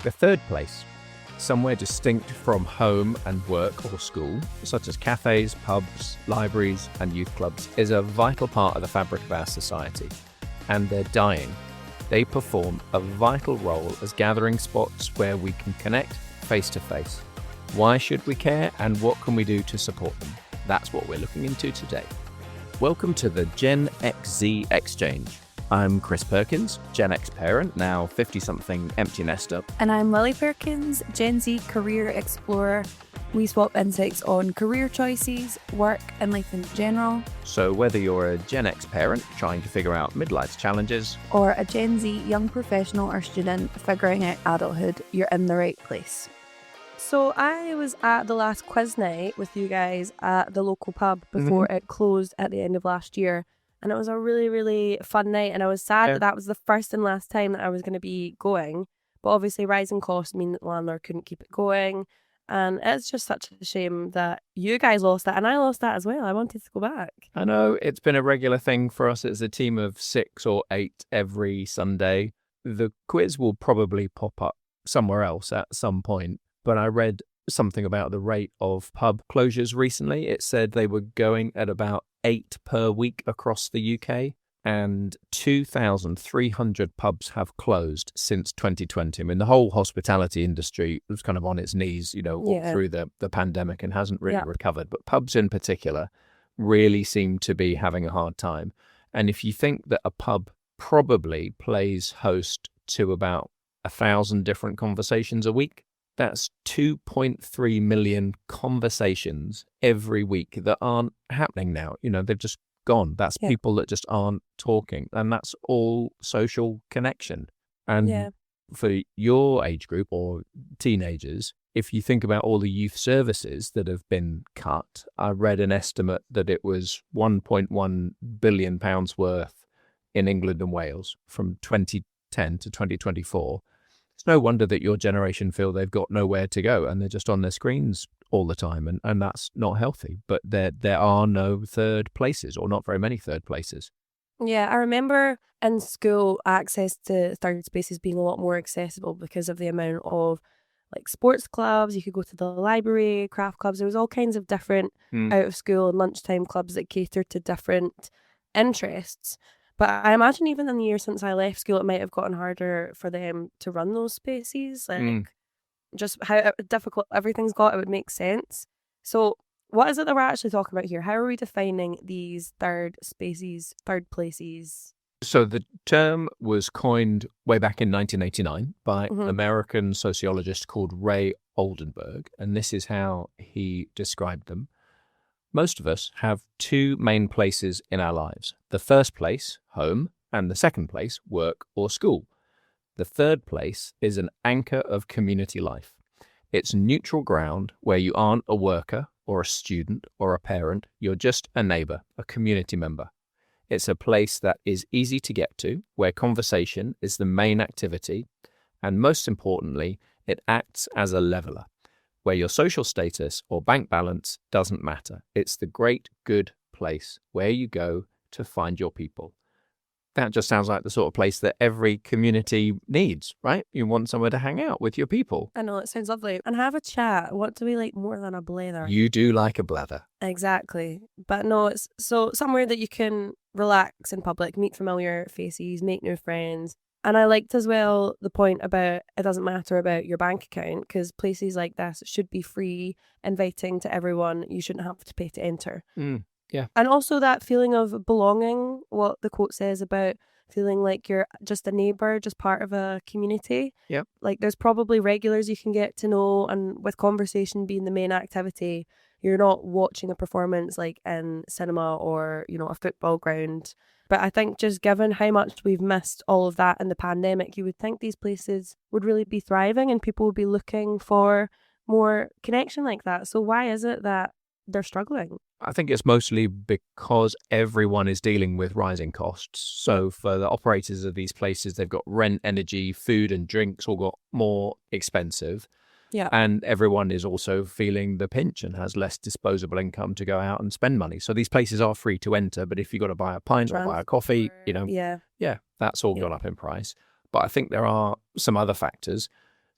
The third place, somewhere distinct from home and work or school, such as cafes, pubs, libraries, and youth clubs, is a vital part of the fabric of our society. And they're dying. They perform a vital role as gathering spots where we can connect face to face. Why should we care, and what can we do to support them? That's what we're looking into today. Welcome to the Gen XZ Exchange. I'm Chris Perkins, Gen X parent, now 50-something empty nester. And I'm Lily Perkins, Gen Z career explorer. We swap insights on career choices, work, and life in general. So whether you're a Gen X parent trying to figure out midlife challenges, or a Gen Z young professional or student figuring out adulthood, you're in the right place. So I was at the last quiz night with you guys at the local pub before it closed at the end of last year. And it was a really, really fun night. And I was sad that was the first and last time that I was going to be going. But obviously rising costs mean that the landlord couldn't keep it going. And it's just such a shame that you guys lost that. And I lost that as well. I wanted to go back. I know it's been a regular thing for us. It's a team of 6 or 8 every Sunday. The quiz will probably pop up somewhere else at some point. But I read something about the rate of pub closures recently. It said they were going at about 8 per week across the UK, and 2,300 pubs have closed since 2020. I mean, the whole hospitality industry was kind of on its knees, all through the pandemic and hasn't really recovered. But pubs in particular really seem to be having a hard time. And if you think that a pub probably plays host to about 1,000 different conversations a week, that's 2.3 million conversations every week that aren't happening now. They've just gone. That's people that just aren't talking. And that's all social connection. And for your age group or teenagers, if you think about all the youth services that have been cut, I read an estimate that it was £1.1 billion worth in England and Wales from 2010 to 2024. It's no wonder that your generation feel they've got nowhere to go and they're just on their screens all the time, and that's not healthy. But there are no third places, or not very many third places. Yeah, I remember in school access to third spaces being a lot more accessible because of the amount of sports clubs. You could go to the library, craft clubs. There was all kinds of different out of school and lunchtime clubs that catered to different interests. But I imagine even in the year since I left school, it might have gotten harder for them to run those spaces. Just how difficult everything's got, it would make sense. So what is it that we're actually talking about here? How are we defining these third places? So the term was coined way back in 1989 by an American sociologist called Ray Oldenburg, and this is how he described them. Most of us have 2 main places in our lives. The first place, home, and the second place, work or school. The third place is an anchor of community life. It's neutral ground where you aren't a worker or a student or a parent. You're just a neighbour, a community member. It's a place that is easy to get to, where conversation is the main activity, and most importantly, it acts as a leveller, where your social status or bank balance doesn't matter. It's the great, good place where you go to find your people. That just sounds like the sort of place that every community needs, right? You want somewhere to hang out with your people. I know, it sounds lovely. And have a chat. What do we like more than a blather? You do like a blather. Exactly. But no, it's so somewhere that you can relax in public, meet familiar faces, make new friends. And I liked as well the point about it doesn't matter about your bank account, because places like this should be free, inviting to everyone. You shouldn't have to pay to enter. Yeah. And also that feeling of belonging, what the quote says about feeling like you're just a neighbour, just part of a community. Yep. There's probably regulars you can get to know, and with conversation being the main activity, you're not watching a performance like in cinema or, a football ground. But I think just given how much we've missed all of that in the pandemic, you would think these places would really be thriving and people would be looking for more connection like that. So why is it that they're struggling? I think it's mostly because everyone is dealing with rising costs. So for the operators of these places, they've got rent, energy, food and drinks all got more expensive. Yeah. And everyone is also feeling the pinch and has less disposable income to go out and spend money. So these places are free to enter, but if you've got to buy a pint or buy a coffee, Yeah. that's all gone up in price. But I think there are some other factors.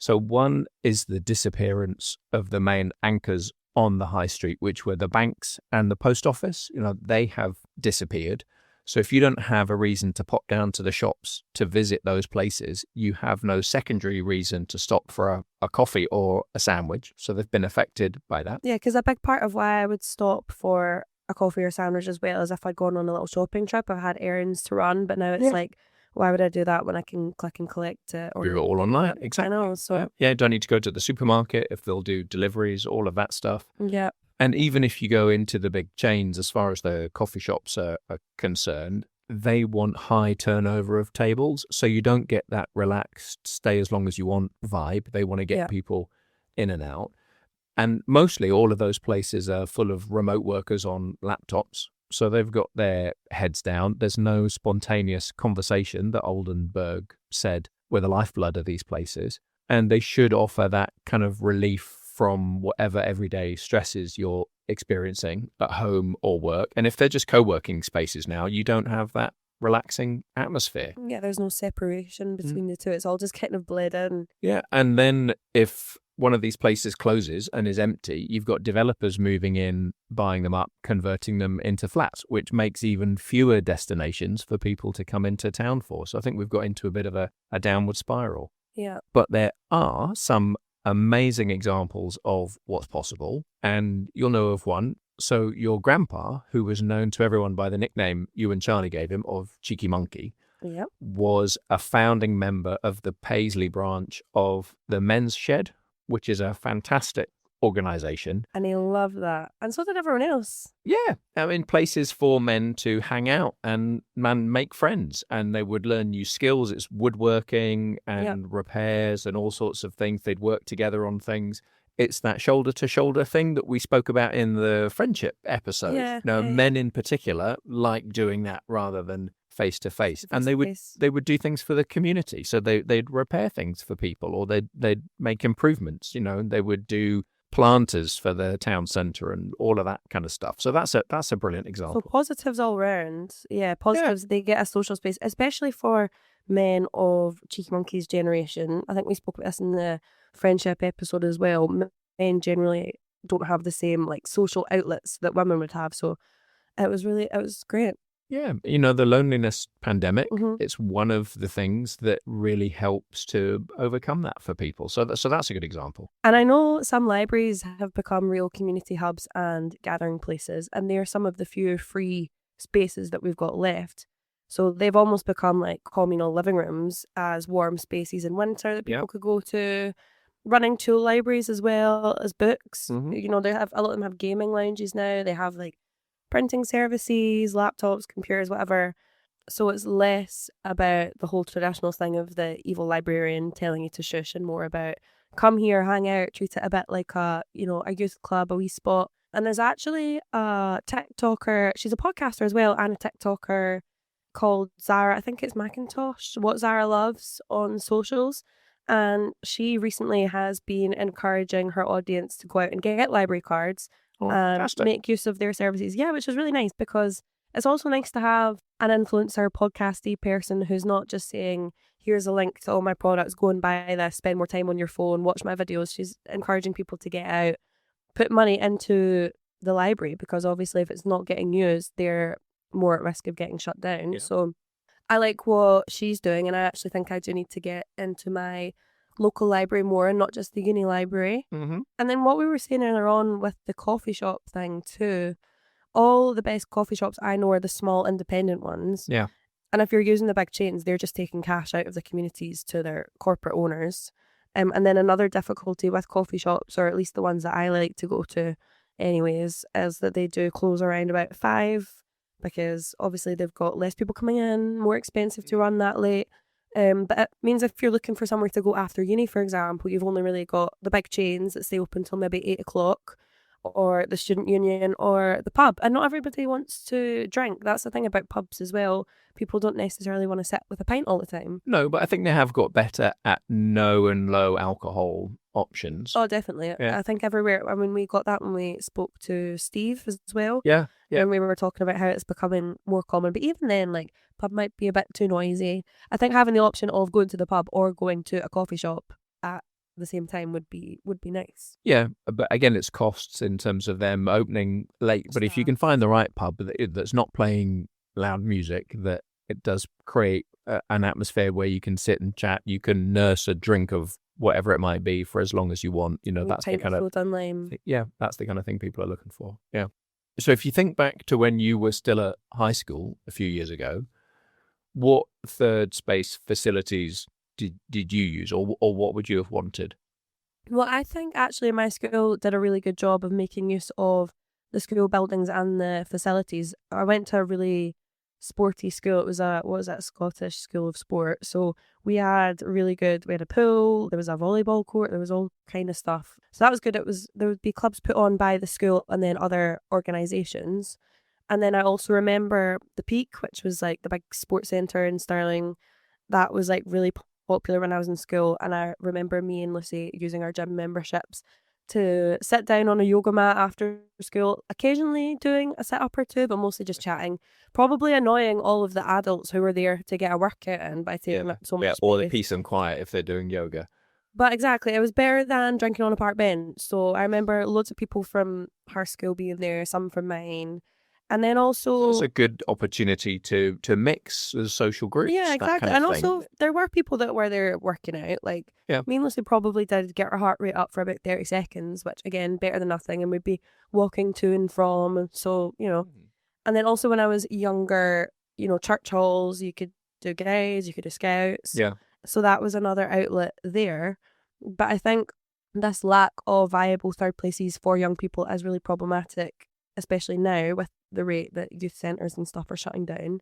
So one is the disappearance of the main anchors on the high street, which were the banks and the post office. They have disappeared. So if you don't have a reason to pop down to the shops to visit those places, you have no secondary reason to stop for a coffee or a sandwich. So they've been affected by that. Yeah, because a big part of why I would stop for a coffee or sandwich as well is if I'd gone on a little shopping trip, I've had errands to run, but now it's like, why would I do that when I can click and collect it? Or Do it all online. Exactly. I know. So yeah, don't need to go to the supermarket if they'll do deliveries, all of that stuff. yeah. And even if you go into the big chains, as far as the coffee shops are concerned, they want high turnover of tables. So you don't get that relaxed, stay as long as you want vibe. They want to get people in and out. And mostly all of those places are full of remote workers on laptops. So they've got their heads down. There's no spontaneous conversation that Oldenburg said were the lifeblood of these places. And they should offer that kind of relief from whatever everyday stresses you're experiencing at home or work. And if they're just co-working spaces now, you don't have that relaxing atmosphere. Yeah, there's no separation between the two. It's all just kind of bled in. Yeah, and then if one of these places closes and is empty, you've got developers moving in, buying them up, converting them into flats, which makes even fewer destinations for people to come into town for. So I think we've got into a bit of a downward spiral. Yeah. But there are some amazing examples of what's possible, and you'll know of one. So your grandpa, who was known to everyone by the nickname you and Charlie gave him of Cheeky Monkey, was a founding member of the Paisley branch of the Men's Shed, which is a fantastic organization. And he loved that. And so did everyone else. Yeah. I mean, places for men to hang out and make friends. And they would learn new skills. It's woodworking and repairs and all sorts of things. They'd work together on things. It's that shoulder-to-shoulder thing that we spoke about in the friendship episode. Men in particular like doing that rather than face-to-face. And they would do things for the community. So they'd repair things for people, or they'd make improvements. They would do planters for the town centre and all of that kind of stuff. So that's a brilliant example. So positives all round. Yeah, positives. They get a social space, especially for men of Cheeky Monkey's generation. I think we spoke about this in the friendship episode as well. Men generally don't have the same social outlets that women would have. So it was great. Yeah, the loneliness pandemic, it's one of the things that really helps to overcome that for people. So that's a good example. And I know some libraries have become real community hubs and gathering places, and they are some of the few free spaces that we've got left. So they've almost become like communal living rooms as warm spaces in winter that people could go to. Running tool libraries as well as books. They have a lot of them have gaming lounges now. They have printing services, laptops, computers, whatever. So it's less about the whole traditional thing of the evil librarian telling you to shush, and more about come here, hang out, treat it a bit like a youth club, a wee spot. And there's actually a TikToker, she's a podcaster as well, and a TikToker called Zara, I think it's Macintosh, What Zara Loves, on socials. And she recently has been encouraging her audience to go out and get library cards and make use of their services. Yeah, which is really nice, because it's also nice to have an influencer, podcasty person who's not just saying, here's a link to all my products, go and buy this, spend more time on your phone, watch my videos. She's encouraging people to get out, put money into the library, because obviously if it's not getting used, they're more at risk of getting shut down. Yeah. So I like what she's doing, and I actually think I do need to get into my local library more and not just the uni library. And then what we were saying earlier on with the coffee shop thing too, all the best coffee shops I know are the small independent ones. Yeah. And if you're using the big chains, they're just taking cash out of the communities to their corporate owners. And then another difficulty with coffee shops, or at least the ones that I like to go to anyways, is that they do close around about 5, because obviously they've got less people coming in, more expensive to run that late. But it means if you're looking for somewhere to go after uni, for example, you've only really got the big chains that stay open till maybe 8 o'clock, or the student union, or the pub. And not everybody wants to drink. That's the thing about pubs as well. People don't necessarily want to sit with a pint all the time. No, but I think they have got better at no and low alcohol options. Oh, definitely. Yeah. I think everywhere. I mean, we got that when we spoke to Steve as well. Yeah. And we were talking about how it's becoming more common. But even then, pub might be a bit too noisy. I think having the option of going to the pub or going to a coffee shop at the same time would be nice. Yeah, but again, it's costs in terms of them opening late. But if you can find the right pub that's not playing loud music, that it does create an atmosphere where you can sit and chat, you can nurse a drink of whatever it might be for as long as you want. That's the kind of that's the kind of thing people are looking for. Yeah. So if you think back to when you were still at high school a few years ago, what third space facilities did you use, or what would you have wanted? Well, I think actually my school did a really good job of making use of the school buildings and the facilities. I went to a really sporty school. It was a Scottish School of Sport. So we had we had a pool, there was a volleyball court, there was all kind of stuff. So that was good. There would be clubs put on by the school and then other organisations. And then I also remember the Peak, which was like the big sports centre in Stirling. That was like really popular when I was in school, and I remember me and Lucy using our gym memberships to sit down on a yoga mat after school, occasionally doing a sit-up or two, but mostly just chatting, probably annoying all of the adults who were there to get a workout in by taking up so much space. Or the peace and quiet if they're doing yoga. But exactly, it was better than drinking on a park bench. So I remember loads of people from her school being there, some from mine. And then also, it's a good opportunity to mix the social groups. Yeah, exactly. And also, there were people that were there working out. Like, me and Lucy probably did get our heart rate up for about 30 seconds, which again, better than nothing. And we'd be walking to and from. So, and then also when I was younger, church halls, you could do guides, you could do scouts. Yeah. So that was another outlet there. But I think this lack of viable third places for young people is really problematic, especially now with the rate that youth centres and stuff are shutting down.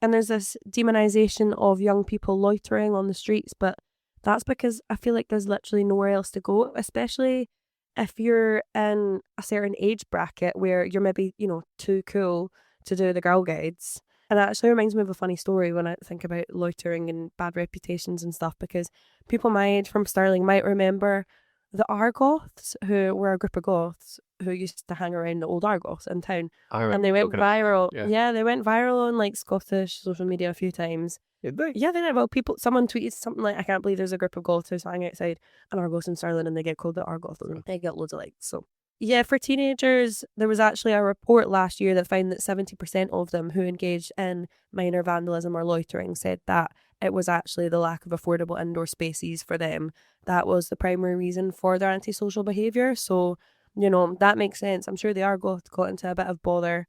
And there's this demonisation of young people loitering on the streets, but that's because I feel like there's literally nowhere else to go, especially if you're in a certain age bracket where you're maybe, too cool to do the Girl Guides. And that actually reminds me of a funny story when I think about loitering and bad reputations and stuff, because people my age from Stirling might remember the Argoths, who were a group of goths who used to hang around the old Argoths in town. And they went viral. They went viral on like Scottish social media a few times. Did they? Yeah, they did. Well, someone tweeted something like, I can't believe there's a group of goths who hang outside an Argos in Stirling and they get called the Argoths. And they get loads of likes. So yeah, for teenagers, there was actually a report last year that found that 70% of them who engaged in minor vandalism or loitering said that it was actually the lack of affordable indoor spaces for them. That was the primary reason for their antisocial behaviour. So, that makes sense. I'm sure the Argoth got into a bit of bother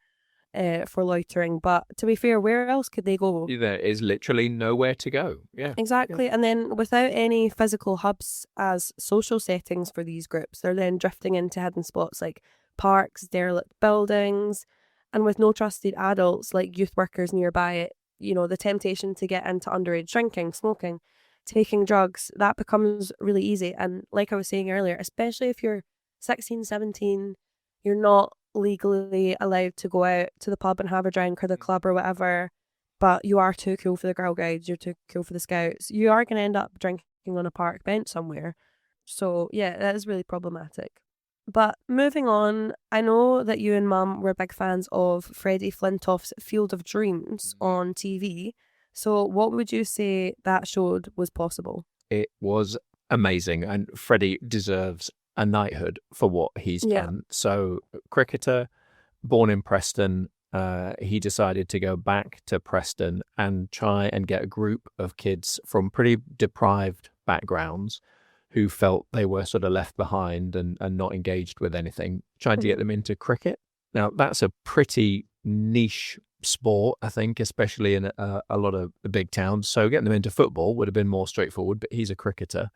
for loitering. But to be fair, where else could they go? There is literally nowhere to go. Yeah. Exactly. Yeah. And then without any physical hubs as social settings for these groups, they're then drifting into hidden spots like parks, derelict buildings, and with no trusted adults like youth workers nearby, the temptation to get into underage drinking, smoking, taking drugs, that becomes really easy. And like I was saying earlier, especially if you're 16, 17, you're not legally allowed to go out to the pub and have a drink or the club or whatever, but you are too cool for the Girl Guides, you're too cool for the Scouts, you are going to end up drinking on a park bench somewhere. So yeah, that is really problematic. But moving on, I know that you and Mum were big fans of Freddie Flintoff's Field of Dreams on TV. So what would you say that showed was possible? It was amazing, and Freddie deserves a knighthood for what he's done. So, cricketer, born in Preston, he decided to go back to Preston and try and get a group of kids from pretty deprived backgrounds who felt they were sort of left behind and not engaged with anything, tried to get them into cricket. Now, that's a pretty niche sport, I think, especially in a lot of the big towns. So getting them into football would have been more straightforward, but he's a cricketer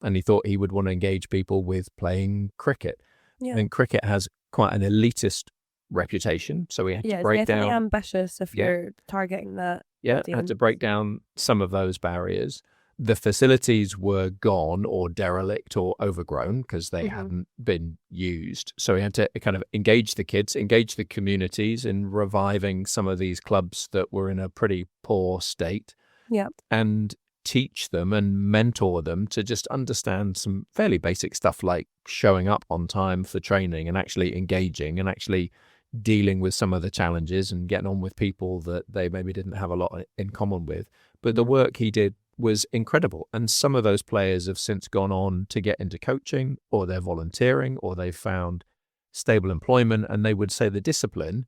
and he thought he would want to engage people with playing cricket. Yeah. And cricket has quite an elitist reputation, so we had to break down... Yeah, it's ambitious if you're targeting that. Yeah, had to break down some of those barriers. The facilities were gone or derelict or overgrown because they hadn't been used. So we had to kind of engage the kids, engage the communities in reviving some of these clubs that were in a pretty poor state. Yeah. And teach them and mentor them to just understand some fairly basic stuff like showing up on time for training and actually engaging and actually dealing with some of the challenges and getting on with people that they maybe didn't have a lot in common with. But the work he did was incredible. And some of those players have since gone on to get into coaching, or they're volunteering, or they've found stable employment. And they would say the discipline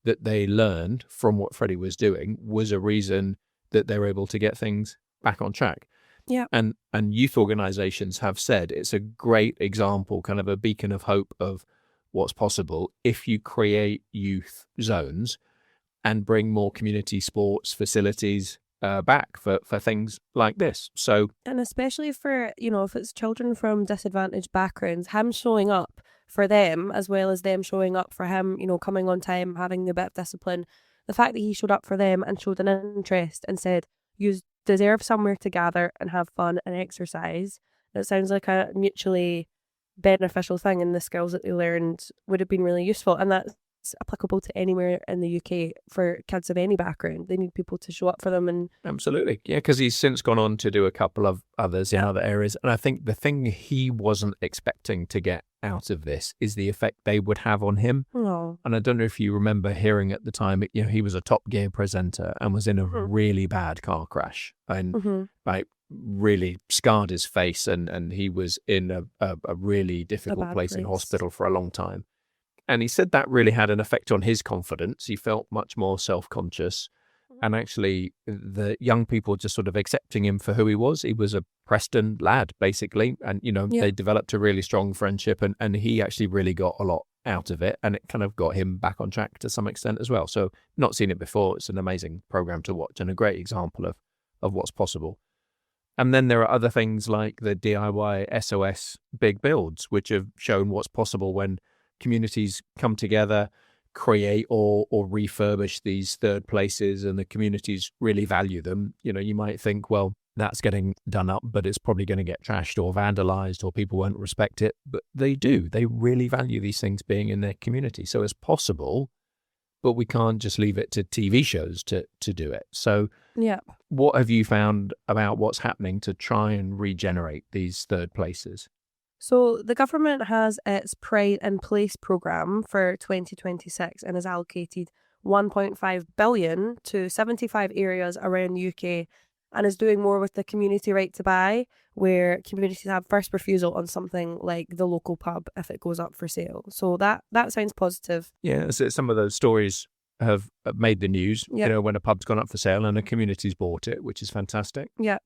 that they learned from what Freddie was doing was a reason that they were able to get things back on track. Yeah. And youth organizations have said it's a great example, kind of a beacon of hope of what's possible if you create youth zones and bring more community sports facilities back for things like this. So, and especially for, if it's children from disadvantaged backgrounds, him showing up for them as well as them showing up for him, coming on time, having a bit of discipline. The fact that he showed up for them and showed an interest and said, you deserve somewhere to gather and have fun and exercise. It sounds like a mutually beneficial thing, and the skills that they learned would have been really useful. And that's applicable to anywhere in the UK for kids of any background. They need people to show up for them. And absolutely. Yeah, because he's since gone on to do a couple of others in other areas. And I think the thing he wasn't expecting to get out of this is the effect they would have on him. Oh. And I don't know if you remember hearing at the time, he was a Top Gear presenter and was in a really bad car crash and like really scarred his face, and he was in a really difficult place in hospital for a long time. And he said that really had an effect on his confidence. He felt much more self-conscious. And actually, the young people just sort of accepting him for who he was. He was a Preston lad, basically. And, they developed a really strong friendship. And he actually really got a lot out of it. And it kind of got him back on track to some extent as well. So not seen it before. It's an amazing program to watch and a great example of what's possible. And then there are other things like the DIY SOS Big Builds, which have shown what's possible when communities come together, create or refurbish these third places, and the communities really value them. You might think, well, that's getting done up, but it's probably going to get trashed or vandalized or people won't respect it. But they do. They really value these things being in their community. So it's possible, but we can't just leave it to TV shows to do it. So what have you found about what's happening to try and regenerate these third places? So the government has its Pride in Place programme for 2026 and has allocated 1.5 billion to 75 areas around the UK, and is doing more with the community right to buy, where communities have first refusal on something like the local pub if it goes up for sale. So that sounds positive. Yeah, so some of those stories have made the news, when a pub's gone up for sale and a community's bought it, which is fantastic. Yep.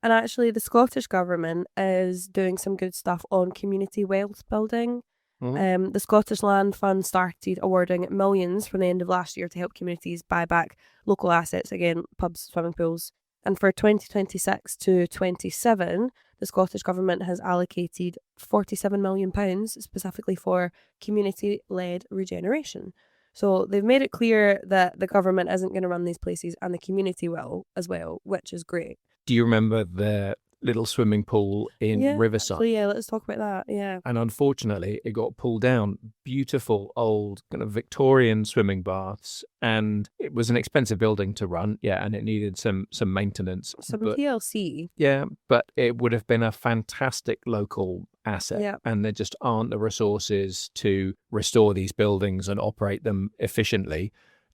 And actually, the Scottish Government is doing some good stuff on community wealth building. The Scottish Land Fund started awarding millions from the end of last year to help communities buy back local assets, again, pubs, swimming pools. And for 2026 to 27, the Scottish Government has allocated £47 million specifically for community-led regeneration. So they've made it clear that the government isn't going to run these places and the community will as well, which is great. Do you remember the little swimming pool in Riverside? Actually, let's talk about that. Yeah. And unfortunately, it got pulled down. Beautiful old kind of Victorian swimming baths, and it was an expensive building to run. Yeah, and it needed some maintenance. Some TLC. Yeah, but it would have been a fantastic local asset. Yeah. And there just aren't the resources to restore these buildings and operate them efficiently.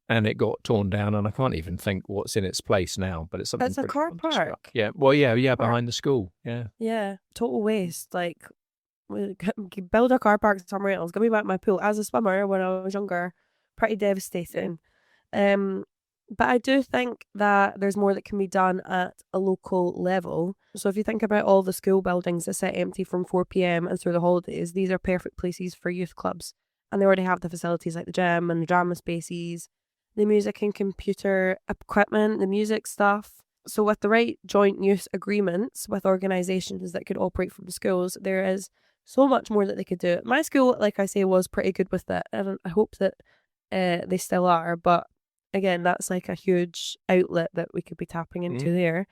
And it got torn down, and I can't even think what's in its place now. But it's something. It's a car park. Yeah. Well, yeah, behind the school. Yeah. Yeah. Total waste. Like, build a car park somewhere else. Give me back my pool. As a swimmer when I was younger, pretty devastating. But I do think that there's more that can be done at a local level. So if you think about all the school buildings that sit empty from 4 p.m. and through the holidays, these are perfect places for youth clubs, and they already have the facilities like the gym and the drama spaces, the music and computer equipment, the music stuff. So with the right joint use agreements with organisations that could operate from schools, there is so much more that they could do. My school, like I say, was pretty good with it, and I hope that they still are. But again, that's like a huge outlet that we could be tapping into there.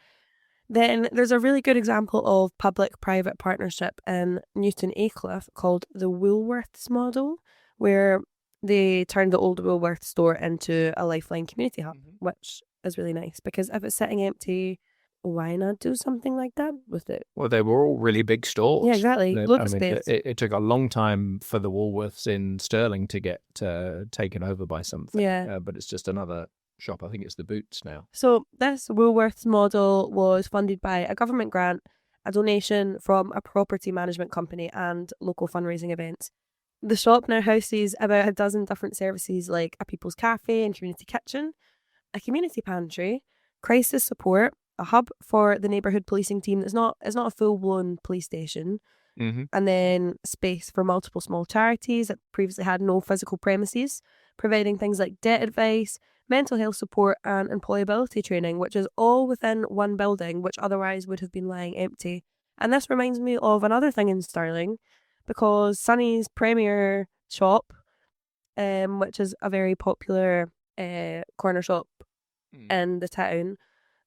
Then there's a really good example of public-private partnership in Newton Aycliffe called the Woolworths model, where they turned the old Woolworths store into a Lifeline community hub, which is really nice, because if it's sitting empty, why not do something like that with it? Well, they were all really big stores. Yeah, exactly. I Loads of mean, space. it took a long time for the Woolworths in Stirling to get taken over by something. Yeah. But it's just another shop. I think it's the Boots now. So this Woolworths model was funded by a government grant, a donation from a property management company, and local fundraising events. The shop now houses about a dozen different services like a people's cafe and community kitchen, a community pantry, crisis support, a hub for the neighbourhood policing team that's not a full-blown police station, Mm-hmm. and then space for multiple small charities that previously had no physical premises, providing things like debt advice, mental health support, and employability training, which is all within one building, which otherwise would have been lying empty. And this reminds me of another thing in Stirling, because Sunny's premier shop, which is a very popular corner shop in the town,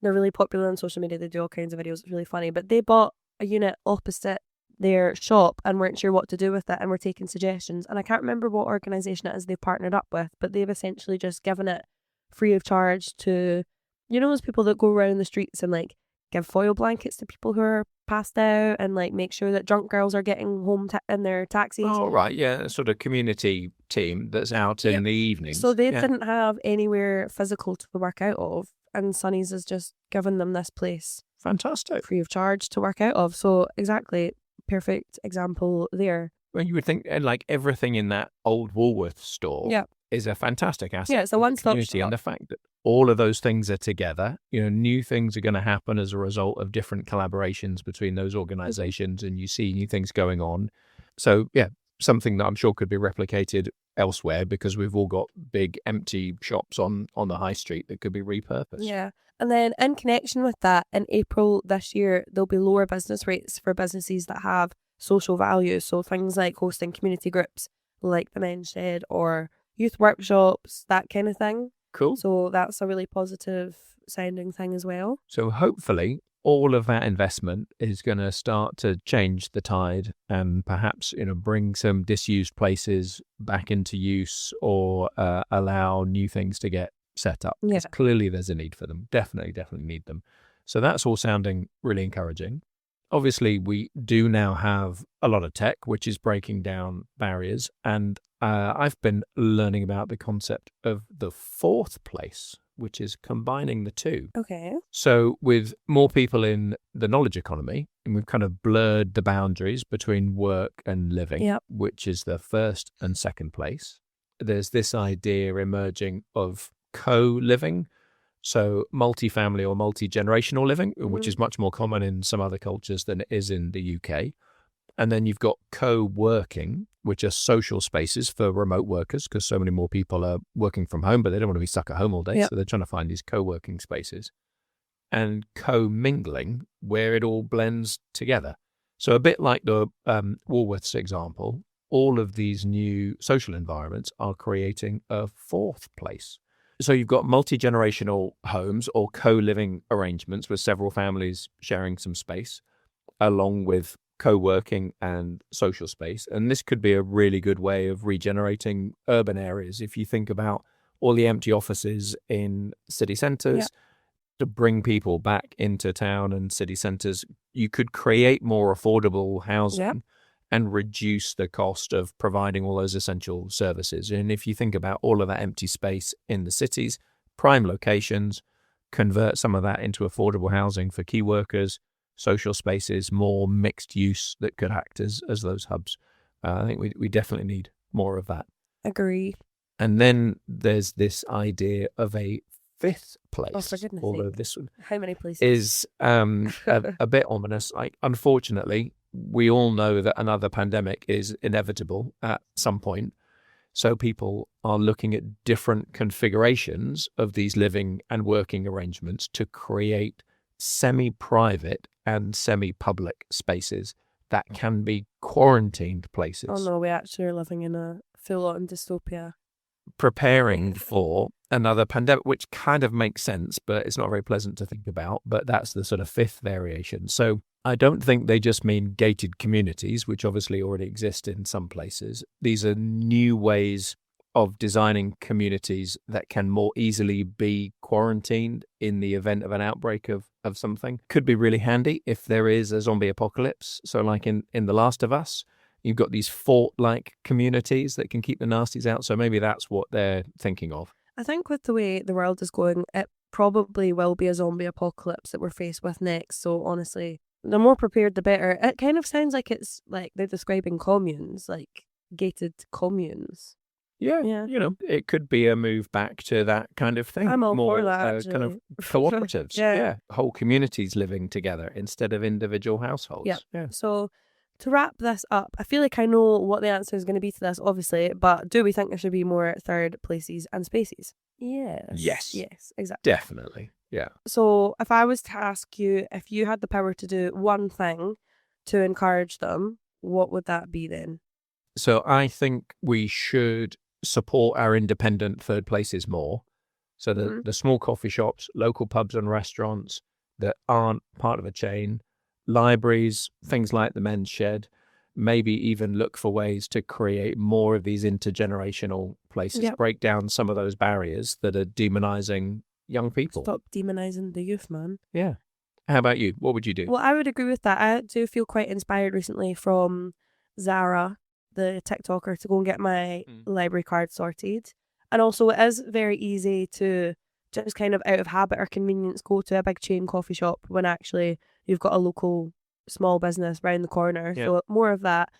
they're really popular on social media. They do all kinds of videos. It's really funny. But they bought a unit opposite their shop and weren't sure what to do with it and were taking suggestions. And I can't remember what organisation it is they've partnered up with, but they've essentially just given it free of charge to, those people that go around the streets and like give foil blankets to people who are passed out and like make sure that drunk girls are getting home in their taxis. Oh, right. Yeah. A sort of community team that's out in the evenings. So they didn't have anywhere physical to work out of. And Sunny's has just given them this place. Fantastic. Free of charge to work out of. So exactly. Perfect example there. Well, you would think like everything in that old Woolworths store is a fantastic asset. Yeah, it's a one-stop community, shop. and the fact that all of those things are together, new things are going to happen as a result of different collaborations between those organizations, and you see new things going on. So, yeah, something that I'm sure could be replicated elsewhere because we've all got big empty shops on the high street that could be repurposed. Yeah. And then in connection with that, in April this year, there'll be lower business rates for businesses that have social values. So things like hosting community groups like the Men's Shed or youth workshops, that kind of thing. Cool. So that's a really positive sounding thing as well. So hopefully all of that investment is going to start to change the tide and perhaps, bring some disused places back into use or allow new things to get set up. Yeah. Clearly there's a need for them. Definitely need them. So that's all sounding really encouraging. Obviously, we do now have a lot of tech, which is breaking down barriers. And I've been learning about the concept of the fourth place, which is combining the two. Okay. So with more people in the knowledge economy, and we've kind of blurred the boundaries between work and living, which is the first and second place. There's this idea emerging of co-living. So multi-family or multi-generational living, which is much more common in some other cultures than it is in the UK. And then you've got co-working, which are social spaces for remote workers because so many more people are working from home, but they don't want to be stuck at home all day. So they're trying to find these co-working spaces. And co-mingling, where it all blends together. So a bit like the Woolworths example, all of these new social environments are creating a fourth place. So you've got multi-generational homes or co-living arrangements with several families sharing some space, along with co-working and social space. And this could be a really good way of regenerating urban areas. If you think about all the empty offices in city centres, to bring people back into town and city centres, you could create more affordable housing and reduce the cost of providing all those essential services. And if you think about all of that empty space in the cities, prime locations, convert some of that into affordable housing for key workers, social spaces, more mixed use that could act as those hubs. I think we definitely need more of that. Agree. And then there's this idea of a fifth place. Oh, for goodness although sake. this one How many places? is a bit ominous. Like, unfortunately, we all know that another pandemic is inevitable at some point. So people are looking at different configurations of these living and working arrangements to create semi-private and semi-public spaces that can be quarantined places. Oh no, we actually are living in a full-on dystopia. Preparing for another pandemic, which kind of makes sense, but it's not very pleasant to think about. But that's the sort of fifth variation. So I don't think they just mean gated communities, which obviously already exist in some places. These are new ways of designing communities that can more easily be quarantined in the event of an outbreak of something could be really handy if there is a zombie apocalypse. So like in The Last of Us, you've got these fort-like communities that can keep the nasties out. So maybe that's what they're thinking of. I think with the way the world is going, it probably will be a zombie apocalypse that we're faced with next. So honestly, the more prepared, the better. It kind of sounds like it's like they're describing communes, like gated communes. Yeah, it could be a move back to that kind of thing. I'm all more for that, kind of actually. cooperatives. Yeah. Whole communities living together instead of individual households. Yeah. So to wrap this up, I feel like I know what the answer is going to be to this, obviously, but do we think there should be more third places and spaces? Yes, exactly. Definitely. Yeah. So if I was to ask you if you had the power to do one thing to encourage them, what would that be then? So I think we should support our independent third places more. So the small coffee shops, local pubs and restaurants that aren't part of a chain, libraries, things like the Men's Shed, maybe even look for ways to create more of these intergenerational places, Yep. break down some of those barriers that are demonizing young people. Stop demonizing the youth, man. Yeah. How about you? What would you do? Well, I would agree with that. I do feel quite inspired recently from Zara, the TikToker, to go and get my library card sorted. And also it is very easy to just kind of out of habit or convenience go to a big chain coffee shop when actually you've got a local small business round the corner. Yeah. So more of that.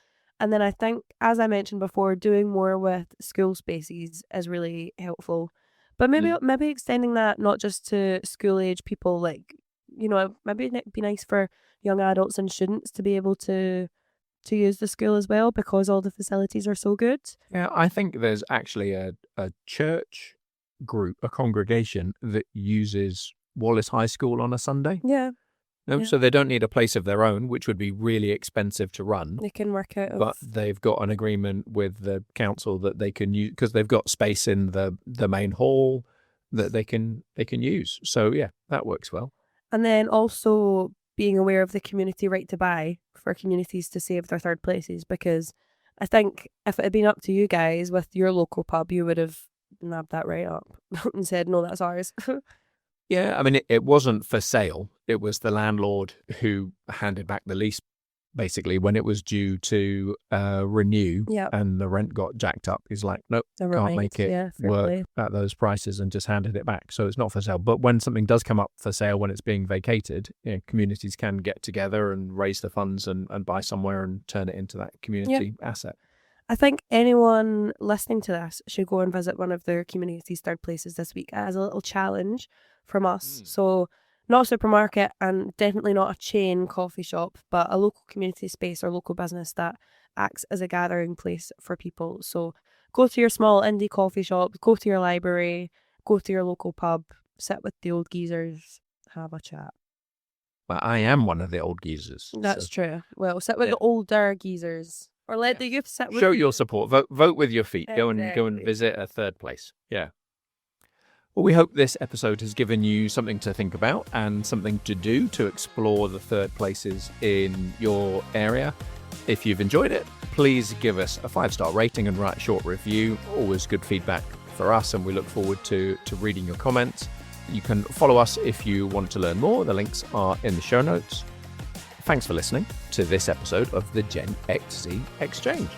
And then I think, as I mentioned before, doing more with school spaces is really helpful. But maybe extending that not just to school age people, like, maybe it'd be nice for young adults and students to be able to use the school as well because all the facilities are so good. Yeah, I think there's actually a church group, a congregation that uses Wallace High School on a Sunday. Yeah. No, Yeah. so they don't need a place of their own, which would be really expensive to run. They can work out. But they've got an agreement with the council that they can use because they've got space in the main hall that they can use. So yeah, that works well. And then also being aware of the community right to buy for communities to save their third places, because I think if it had been up to you guys with your local pub, you would have nabbed that right up and said, no, that's ours. Yeah, I mean, it wasn't for sale. It was the landlord who handed back the lease, basically, when it was due to renew. Yep. And the rent got jacked up. He's like, nope, can't make it fair work play. at those prices, and just handed it back. So it's not for sale. But when something does come up for sale, when it's being vacated, communities can get together and raise the funds and buy somewhere and turn it into that community asset. I think anyone listening to this should go and visit one of their community's third places this week as a little challenge from us. So not a supermarket and definitely not a chain coffee shop, but a local community space or local business that acts as a gathering place for people. So go to your small indie coffee shop, go to your library, go to your local pub, sit with the old geezers, have a chat. Well, I am one of the old geezers. That's so true. Well, sit with the older geezers. Or let the youth sit with show you. your support. Vote with your feet. Go and Exactly. visit a third place. Yeah. Well, we hope this episode has given you something to think about and something to do to explore the third places in your area. If you've enjoyed it, please give us a 5-star rating and write a short review. Always good feedback for us, and we look forward to reading your comments. You can follow us if you want to learn more. The links are in the show notes. Thanks for listening to this episode of the Gen XZ Exchange.